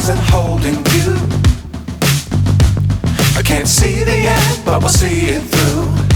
wasn't holding you. I can't see the end, but we'll see it through.